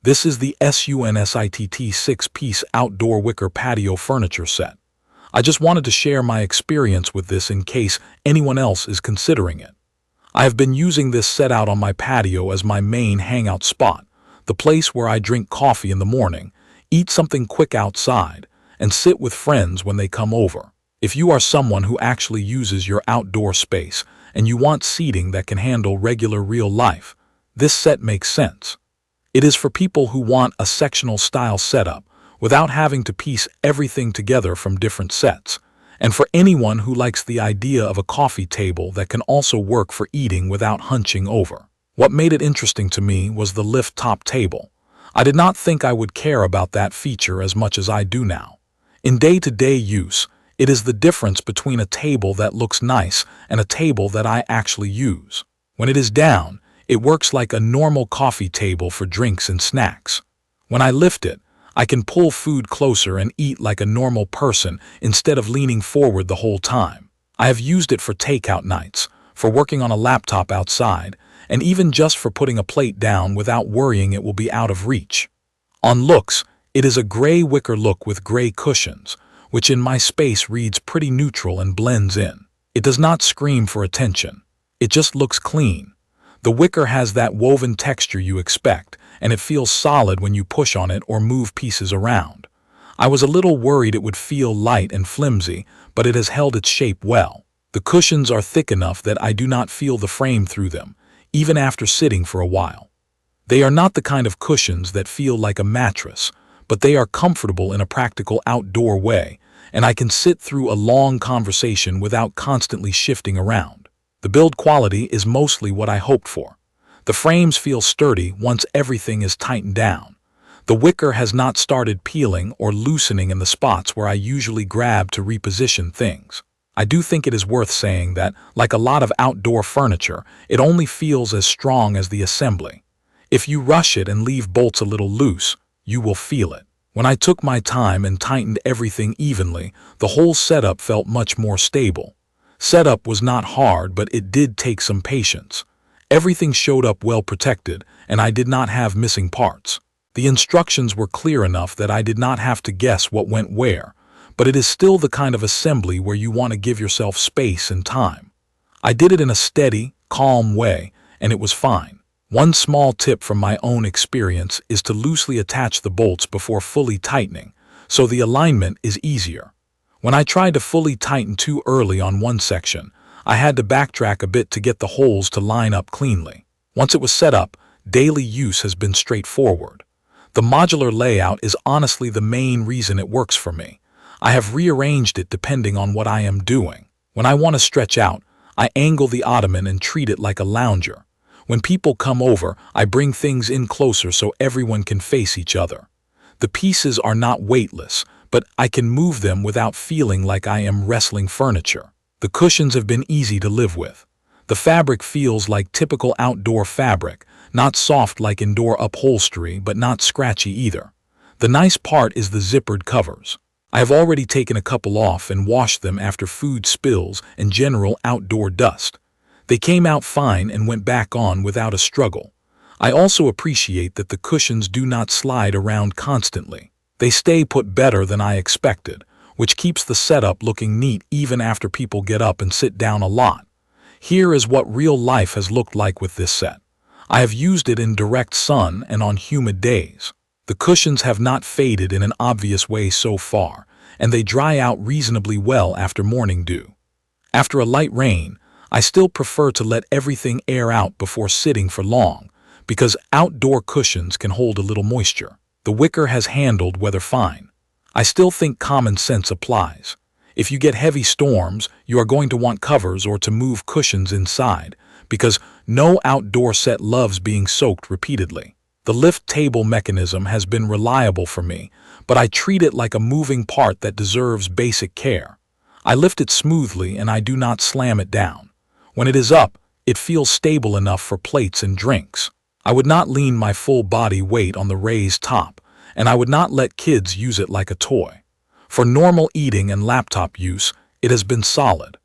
This is the SUNSITT 6-piece outdoor wicker patio furniture set. I just wanted to share my experience with this in case anyone else is considering it. I have been using this set out on my patio as my main hangout spot, the place where I drink coffee in the morning, eat something quick outside, and sit with friends when they come over. If you are someone who actually uses your outdoor space and you want seating that can handle regular real life, this set makes sense. It is for people who want a sectional style setup without having to piece everything together from different sets, and for anyone who likes the idea of a coffee table that can also work for eating without hunching over. What made it interesting to me was the lift top table. I did not think I would care about that feature as much as I do now. In day-to-day use, it is the difference between a table that looks nice and a table that I actually use. When it is down, it works like a normal coffee table for drinks and snacks. When I lift it, I can pull food closer and eat like a normal person instead of leaning forward the whole time. I have used it for takeout nights, for working on a laptop outside, and even just for putting a plate down without worrying it will be out of reach. On looks, it is a gray wicker look with gray cushions, which in my space reads pretty neutral and blends in. It does not scream for attention. It just looks clean. The wicker has that woven texture you expect, and it feels solid when you push on it or move pieces around. I was a little worried it would feel light and flimsy, but it has held its shape well. The cushions are thick enough that I do not feel the frame through them, even after sitting for a while. They are not the kind of cushions that feel like a mattress, but they are comfortable in a practical outdoor way, and I can sit through a long conversation without constantly shifting around. The build quality is mostly what I hoped for. The frames feel sturdy once everything is tightened down. The wicker has not started peeling or loosening in the spots where I usually grab to reposition things. I do think it is worth saying that, like a lot of outdoor furniture, it only feels as strong as the assembly. If you rush it and leave bolts a little loose, you will feel it. When I took my time and tightened everything evenly, the whole setup felt much more stable. Setup was not hard, but it did take some patience. Everything showed up well protected, and I did not have missing parts. The instructions were clear enough that I did not have to guess what went where, but it is still the kind of assembly where you want to give yourself space and time. I did it in a steady, calm way, and it was fine. One small tip from my own experience is to loosely attach the bolts before fully tightening, so the alignment is easier. When I tried to fully tighten too early on one section, I had to backtrack a bit to get the holes to line up cleanly. Once it was set up, daily use has been straightforward. The modular layout is honestly the main reason it works for me. I have rearranged it depending on what I am doing. When I want to stretch out, I angle the ottoman and treat it like a lounger. When people come over, I bring things in closer so everyone can face each other. The pieces are not weightless, but I can move them without feeling like I am wrestling furniture. The cushions have been easy to live with. The fabric feels like typical outdoor fabric, not soft like indoor upholstery, but not scratchy either. The nice part is the zippered covers. I have already taken a couple off and washed them after food spills and general outdoor dust. They came out fine and went back on without a struggle. I also appreciate that the cushions do not slide around constantly. They stay put better than I expected, which keeps the setup looking neat even after people get up and sit down a lot. Here is what real life has looked like with this set. I have used it in direct sun and on humid days. The cushions have not faded in an obvious way so far, and they dry out reasonably well after morning dew. After a light rain, I still prefer to let everything air out before sitting for long, because outdoor cushions can hold a little moisture. The wicker has handled weather fine. I still think common sense applies. If you get heavy storms, you are going to want covers or to move cushions inside, because no outdoor set loves being soaked repeatedly. The lift table mechanism has been reliable for me, but I treat it like a moving part that deserves basic care. I lift it smoothly and I do not slam it down. When it is up, it feels stable enough for plates and drinks. I would not lean my full body weight on the raised top, and I would not let kids use it like a toy. For normal eating and laptop use, it has been solid.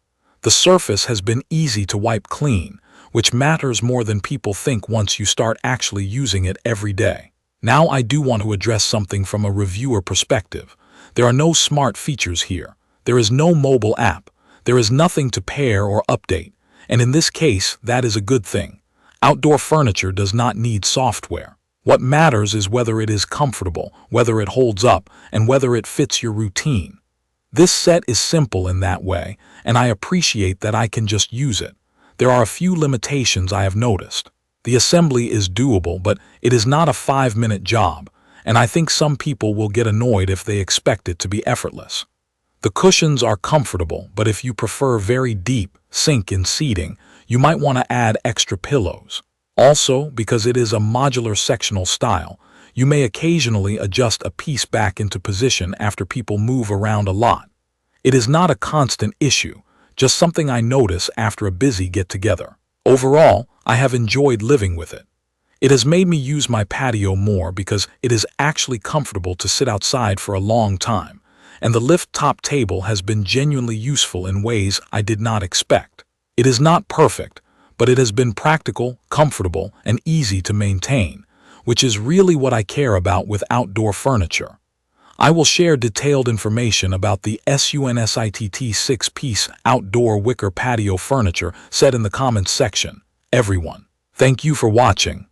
The surface has been easy to wipe clean, which matters more than people think once you start actually using it every day. Now I do want to address something from a reviewer perspective. There are no smart features here. There is no mobile app. There is nothing to pair or update. And in this case, that is a good thing. Outdoor furniture does not need software. What matters is whether it is comfortable, whether it holds up, and whether it fits your routine. This set is simple in that way, and I appreciate that I can just use it. There are a few limitations I have noticed. The assembly is doable, but it is not a 5-minute job, and I think some people will get annoyed if they expect it to be effortless. The cushions are comfortable, but if you prefer very deep, sink-in seating, you might want to add extra pillows. Also, because it is a modular sectional style, you may occasionally adjust a piece back into position after people move around a lot. It is not a constant issue, just something I notice after a busy get-together. Overall, I have enjoyed living with it. It has made me use my patio more because it is actually comfortable to sit outside for a long time, and the lift-top table has been genuinely useful in ways I did not expect. It is not perfect, but it has been practical, comfortable, and easy to maintain, which is really what I care about with outdoor furniture. I will share detailed information about the SUNSITT 6-piece outdoor wicker patio furniture set in the comments section. Everyone, thank you for watching.